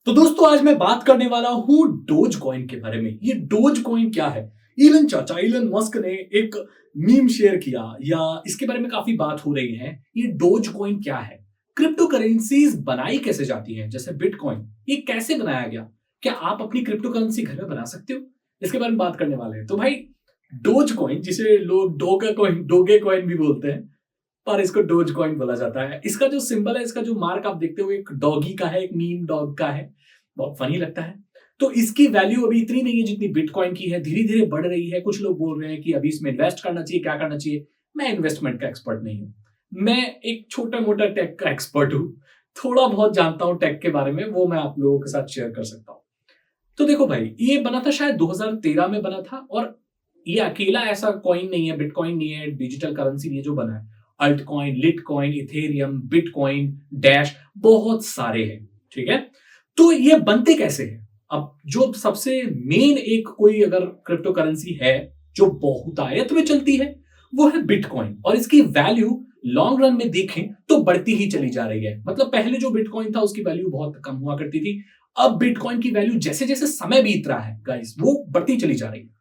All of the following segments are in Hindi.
तो दोस्तों आज मैं बात करने वाला हूं डोज कॉइन के बारे में। ये डोज कॉइन क्या है? इलन मस्क ने एक मीम शेयर किया या इसके बारे में काफी बात हो रही है। ये डोज कॉइन क्या है? क्रिप्टो करेंसीज बनाई कैसे जाती हैं? जैसे बिटकॉइन, ये कैसे बनाया गया? क्या आप अपनी क्रिप्टो करेंसी घर में बना सकते हो? इसके बारे में बात करने वाले हैं। तो भाई, डोज कॉइन, जिसे लोग डोगे कॉइन भी बोलते हैं, पर इसको डोज कॉइन बोला जाता है। इसका जो सिंबल है, इसका जो मार्क आप देखते हो, एक डॉगी का है, एक मीम डॉग का है। बहुत फनी लगता है। तो इसकी वैल्यू अभी इतनी नहीं है जितनी बिटकॉइन की है, धीरे धीरे बढ़ रही है। कुछ लोग बोल रहे हैं कि अभी इसमें इन्वेस्ट करना चाहिए, क्या करना चाहिए। मैं इन्वेस्टमेंट का एक्सपर्ट नहीं हूं। मैं एक छोटा मोटा टेक का एक्सपर्ट हूं। थोड़ा बहुत जानता हूं टेक के बारे में, वो मैं आप लोगों के साथ शेयर कर सकता हूं। तो देखो भाई, ये बना था शायद 2013 में बना था, और ये अकेला ऐसा कॉइन नहीं है, बिटकॉइन नहीं है, डिजिटल करेंसी नहीं है जो बना है। Altcoin, litecoin, Ethereum, bitcoin, dash, बहुत सारे हैं। ठीक है। तो ये बनते कैसे हैं? अब जो सबसे मेन एक कोई अगर क्रिप्टो करेंसी है जो बहुतायत में चलती है, वो है बिटकॉइन। और इसकी वैल्यू लॉन्ग रन में देखें तो बढ़ती ही चली जा रही है। मतलब पहले जो बिटकॉइन था उसकी वैल्यू बहुत कम हुआ करती थी। अब बिटकॉइन की वैल्यू जैसे जैसे समय बीत रहा है गाइस, वो बढ़ती चली जा रही है।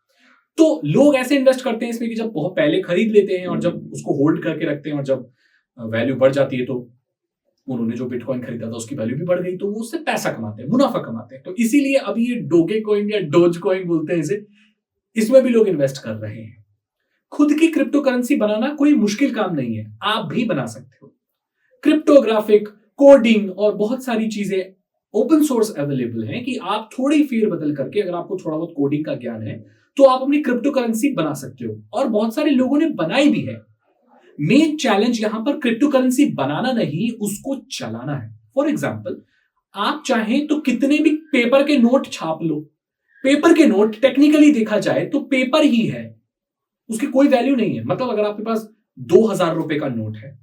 तो लोग ऐसे इन्वेस्ट करते हैं इसमें कि जब बहुत पहले खरीद लेते हैं और जब उसको होल्ड करके रखते हैं, और जब वैल्यू बढ़ जाती है तो उन्होंने जो बिटकॉइन खरीदा था उसकी वैल्यू भी बढ़ गई, तो वो उससे पैसा कमाते हैं, मुनाफा कमाते हैं। तो इसीलिए अभी ये डोगे कॉइन या डोज कॉइन बोलते हैं इसे, इसमें भी लोग इन्वेस्ट कर रहे हैं। खुद की क्रिप्टो करेंसी बनाना कोई मुश्किल काम नहीं है, आप भी बना सकते हो। क्रिप्टोग्राफिक, कोडिंग और बहुत सारी चीजें ओपन सोर्स अवेलेबल हैं कि आप थोड़ी फेर बदल करके, अगर आपको थोड़ा बहुत कोडिंग का ज्ञान है, तो आप अपनी क्रिप्टो करेंसी बना सकते हो। और बहुत सारे लोगों ने बनाई भी है। मेन चैलेंज यहां पर क्रिप्टो करेंसी बनाना नहीं, उसको चलाना है। फॉर एग्जाम्पल, आप चाहें तो कितने भी पेपर के नोट छाप लो। पेपर के नोट टेक्निकली देखा जाए तो पेपर ही है, उसकी कोई वैल्यू नहीं है। मतलब अगर आपके पास 2000 रुपए का नोट है,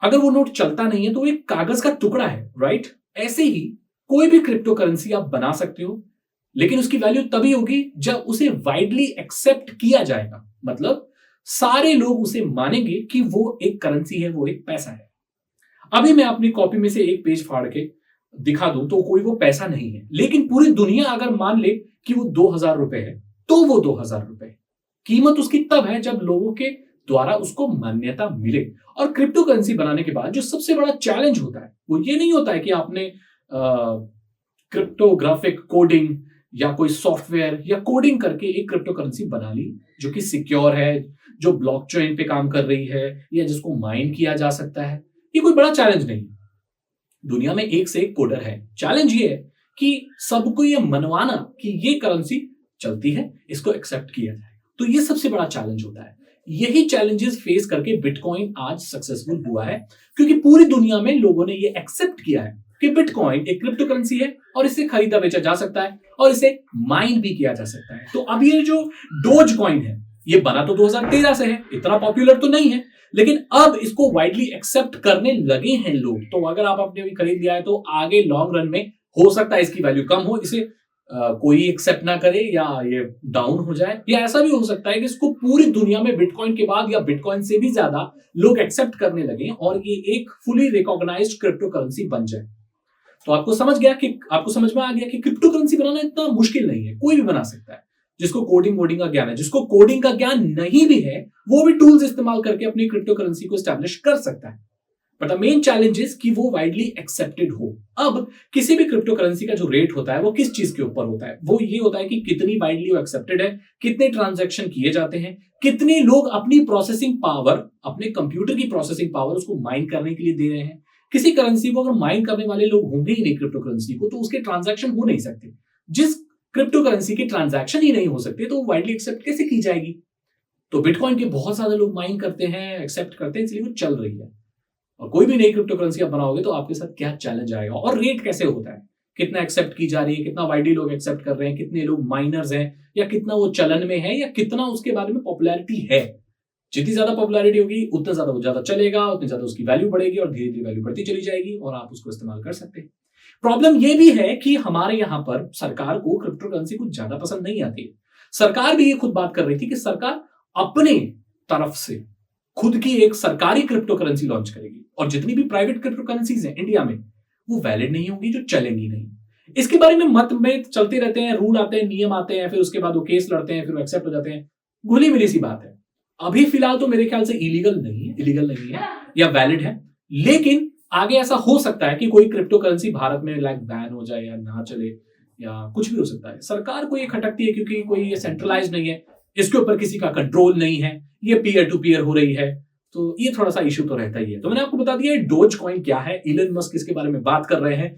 अगर वो नोट चलता नहीं है तो एक कागज का टुकड़ा है, राइट? ऐसे ही कोई भी क्रिप्टो करेंसी आप बना सकते हो, लेकिन उसकी वैल्यू तभी होगी जब उसे वाइडली एक्सेप्ट किया जाएगा। मतलब सारे लोग उसे मानेंगे कि वो एक करेंसी है, वो एक पैसा है। अभी मैं अपनी कॉपी में से एक पेज फाड़ के दिखा दूं तो कोई वो पैसा नहीं है, लेकिन पूरी दुनिया अगर मान ले कि वो 2000 रुपए है, तो वो 2000 रुपए है। कीमत उसकी तब है जब लोगों के द्वारा उसको मान्यता मिले। और क्रिप्टो करेंसी बनाने के बाद जो सबसे बड़ा चैलेंज होता है वो ये नहीं होता है कि आपने क्रिप्टोग्राफिक कोडिंग या कोई सॉफ्टवेयर या कोडिंग करके एक क्रिप्टो करेंसी बना ली जो कि सिक्योर है, जो ब्लॉकचेन पे काम कर रही है, या जिसको माइन किया जा सकता है। ये कोई बड़ा चैलेंज नहीं। दुनिया में एक से एक कोडर है। चैलेंज ये है कि सबको ये मनवाना कि ये करेंसी चलती है, इसको एक्सेप्ट किया जाए। तो ये सबसे बड़ा चैलेंज होता है। यही चैलेंजेस फेस करके बिटकॉइन आज सक्सेसफुल हुआ है, क्योंकि पूरी दुनिया में लोगों ने ये एक्सेप्ट किया है कि बिटकॉइन एक क्रिप्टो करेंसी है और इसे खरीदा बेचा जा सकता है और इसे माइन भी किया जा सकता है। तो अब ये जो डोज कॉइन है, ये बना तो 2013 से है, इतना पॉपुलर तो नहीं है, लेकिन अब इसको वाइडली एक्सेप्ट करने लगे हैं लोग। तो अगर आप अपने अभी खरीद लिया है तो आगे लॉन्ग रन में हो सकता है इसकी वैल्यू कम हो, इसे कोई एक्सेप्ट ना करे या ये डाउन हो जाए, या ऐसा भी हो सकता है कि इसको पूरी दुनिया में बिटकॉइन के बाद या बिटकॉइन से भी ज्यादा लोग एक्सेप्ट करने लगे और ये एक फुली रिकॉग्नाइज्ड क्रिप्टो करेंसी बन जाए। तो आपको समझ में आ गया कि क्रिप्टो करेंसी बनाना इतना मुश्किल नहीं है, कोई भी बना सकता है जिसको कोडिंग वोडिंग का ज्ञान है। जिसको कोडिंग का ज्ञान नहीं भी है, वो भी टूल्स इस्तेमाल करके अपनी क्रिप्टो करेंसी को स्टैब्लिश कर सकता है। But the main challenge is कि वो वाइडली एक्सेप्टेड हो। अब किसी भी क्रिप्टो करेंसी का जो रेट होता है वो किस चीज के ऊपर होता है? वो ये होता है कि कितनी वाइडली वो एक्सेप्टेड है, कितने ट्रांजैक्शन किए जाते हैं, कितने लोग अपनी प्रोसेसिंग पावर, अपने कंप्यूटर की प्रोसेसिंग पावर उसको माइन करने के लिए दे रहे हैं। किसी करेंसी को अगर माइन करने वाले लोग होंगे ही नहीं क्रिप्टो करेंसी को, तो उसके ट्रांजैक्शन हो नहीं सकते। जिस क्रिप्टो करेंसी के ट्रांजैक्शन ही नहीं हो सकते तो वाइडली एक्सेप्ट कैसे की जाएगी? तो बिटकॉइन के बहुत ज्यादा लोग माइन करते हैं, एक्सेप्ट करते हैं, इसलिए वो चल रही है। और कोई भी नई क्रिप्टो करेंसी आप बनाओगे तो आपके साथ क्या चैलेंज आएगा, और रेट कैसे होता है, कितना एक्सेप्ट की जा रही है, कितना वाइडली लोग एक्सेप्ट कर रहे हैं, कितने लोग माइनर्स हैं, या कितना वो चलन में है, या कितना उसके बारे में पॉपुलैरिटी है। जितनी ज्यादा पॉपुलैरिटी होगी उतना ज्यादा वो ज्यादा चलेगा, उतनी ज्यादा उसकी वैल्यू बढ़ेगी और धीरे धीरे वैल्यू बढ़ती चली जाएगी और आप उसको इस्तेमाल कर सकते हैं। प्रॉब्लम ये भी है कि हमारे यहां पर सरकार को क्रिप्टो करेंसी कुछ ज्यादा पसंद नहीं आती है। सरकार भी ये खुद बात कर रही थी कि सरकार अपने तरफ से खुद की एक सरकारी क्रिप्टो करेंसी लॉन्च करेगी, और जितनी भी प्राइवेट क्रिप्टो करेंसीज हैं इंडिया में वो वैलिड नहीं होंगी, जो चलेंगी नहीं। इसके बारे में मत में चलते रहते हैं, रूल आते हैं, नियम आते हैं, फिर उसके बाद वो केस लड़ते हैं, फिर वो एक्सेप्ट हो जाते हैं। घुली मिली सी बात है। अभी फिलहाल तो मेरे ख्याल से इलीगल नहीं है या वैलिड है, लेकिन आगे ऐसा हो सकता है कि कोई क्रिप्टो करेंसी भारत में लाइक बैन हो जाए या ना चले या कुछ भी हो सकता है। सरकार को ये खटकती है क्योंकि कोई ये सेंट्रलाइज नहीं है, इसके ऊपर किसी का कंट्रोल नहीं है, ये पीयर टू पीयर हो रही है, तो ये थोड़ा सा इश्यू तो रहता ही है। तो मैंने आपको बता दिया डोज कॉइन क्या है, इलन मस्क इसके बारे में बात कर रहे हैं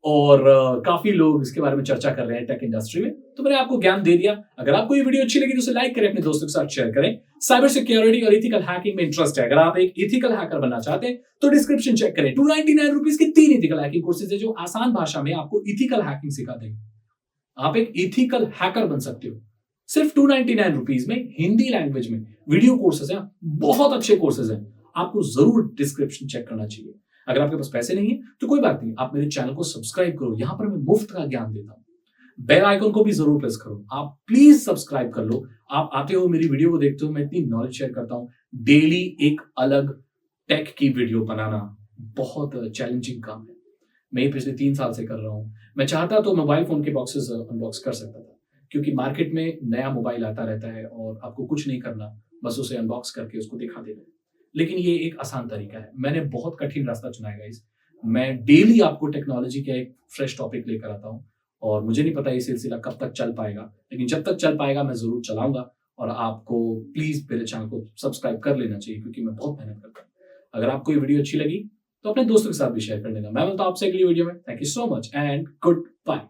और काफी लोग इसके बारे में चर्चा कर रहे हैं टेक इंडस्ट्री में। तो मैंने आपको ज्ञान दे दिया। अगर आपको ये वीडियो अच्छी लगी तो उसे लाइक करें, अपने दोस्तों के साथ शेयर करें। साइबर सिक्योरिटी और इथिकल हैकिंग में इंटरेस्ट है, अगर आप एक इथिकल हैकर बनना चाहते हैं तो डिस्क्रिप्शन चेक करें। 299 रुपीज के 3 इथिकल हैकिंग कोर्सेज है जो आसान भाषा में आपको इथिकल हैकिंग सिखा देंगे। आप एक इथिकल हैकर बन सकते हो सिर्फ 299 रुपीज में, हिंदी लैंग्वेज में वीडियो कोर्सेज हैं, बहुत अच्छे कोर्सेज हैं। आपको जरूर डिस्क्रिप्शन चेक करना चाहिए। अगर आपके पास पैसे नहीं है तो कोई बात नहीं, आप मेरे चैनल को सब्सक्राइब करो, यहां पर मैं मुफ्त का ज्ञान देता हूं। बेल आइकन को भी जरूर प्रेस करो। आप प्लीज सब्सक्राइब कर लो। आप आते हो, मेरी वीडियो को देखते हो, मैं इतनी नॉलेज शेयर करता हूं। डेली एक अलग टेक की वीडियो बनाना बहुत चैलेंजिंग काम है। मैं ये पिछले 3 साल से कर रहा हूं। मैं चाहता तो मोबाइल फोन के बॉक्सेस अनबॉक्स कर सकता था, क्योंकि मार्केट में नया मोबाइल आता रहता है और आपको कुछ नहीं करना, बस उसे अनबॉक्स करके उसको दिखा देना। लेकिन ये एक आसान तरीका है। मैंने बहुत कठिन रास्ता चुना है गाइस। मैं डेली आपको टेक्नोलॉजी का एक फ्रेश टॉपिक लेकर आता हूं और मुझे नहीं पता ये सिलसिला कब तक चल पाएगा, लेकिन जब तक चल पाएगा मैं जरूर चलाऊंगा। और आपको प्लीज मेरे चैनल को सब्सक्राइब कर लेना चाहिए, क्योंकि मैं बहुत मेहनत करता हूँ। अगर आपको ये वीडियो अच्छी लगी तो अपने दोस्तों के साथ भी शेयर कर लेना। मैं मिलता हूं आपसे अगली वीडियो में। Thank you so much and good bye.